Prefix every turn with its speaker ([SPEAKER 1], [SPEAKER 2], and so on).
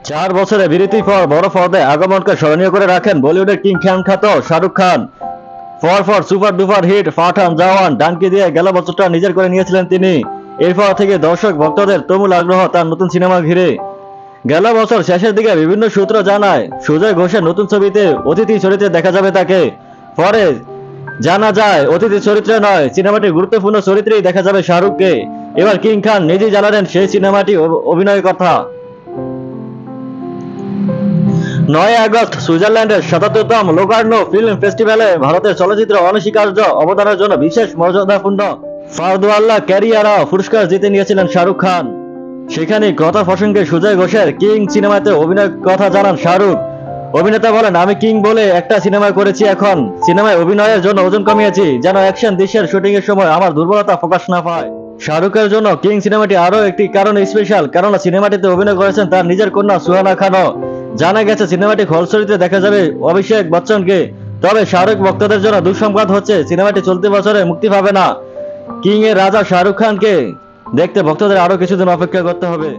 [SPEAKER 1] 4 বছরের বিরতির পর বড় পর্দায় আগমনকে স্মরণীয় করে রাখেন বলিউডের কিং খান খ্যাত শাহরুখ খান। পর সুপার ডুপার হিট পাঠান, জওয়ান, ডানকি দিয়ে গেল বছরটা নিজের করে নিয়েছিলেন তিনি। এরপর থেকে দর্শক ভক্তদের তুমুল আগ্রহ তার নতুন সিনেমা ঘিরে। গেল বছর শেষের দিকে বিভিন্ন সূত্র জানায় সুজয় ঘোষের নতুন ছবিতে অতিথি চরিত্রে দেখা যাবে তাকে। পরে জানা যায় অতিথি চরিত্রে নয়, সিনেমাটির গুরুত্বপূর্ণ চরিত্রেই দেখা যাবে শাহরুখকে। এবার কিং খান নিজেই জানালেন সেই সিনেমাটি অভিনয়ের কথা। 9 আগস্ট সুইজারল্যান্ডের 77তম লোকার্নো ফিল্ম ফেস্টিভ্যালে ভারতের চলচ্চিত্র অনস্বীকার্য অবদানের জন্য বিশেষ মর্যাদাপূর্ণ ফারদওয়ালা ক্যারিয়ারা পুরস্কার জিতে নিয়েছিলেন শাহরুখ খান। সেখানে কথা প্রসঙ্গে সুজয় ঘোষের কিং সিনেমাতে অভিনয়ের কথা জানান শাহরুখ। অভিনেতা বলেন, আমি কিং বলে একটা সিনেমা করেছি, এখন সিনেমায় অভিনয়ের জন্য ওজন কমিয়েছি যেন অ্যাকশন দৃশ্যের শুটিং এর সময় আমার দুর্বলতা প্রকাশ না পায়। শাহরুখের জন্য কিং সিনেমাটি আরো একটি কারণে স্পেশাল, কারণ সিনেমাটিতে অভিনয় করেছেন তার নিজের কন্যা সুহানা খানও। জানা গেছে সিনেমাটি খল চরিত্রে দেখা যাবে অভিষেক বচ্চনকে। তবে শাহরুখ ভক্তদের জন্য দুঃসংবাদ হচ্ছে, সিনেমাটি চলতি বছরে মুক্তি পাবে না। কিং এর রাজা শাহরুখ খানকে দেখতে ভক্তদের আরো কিছুদিন অপেক্ষা করতে হবে।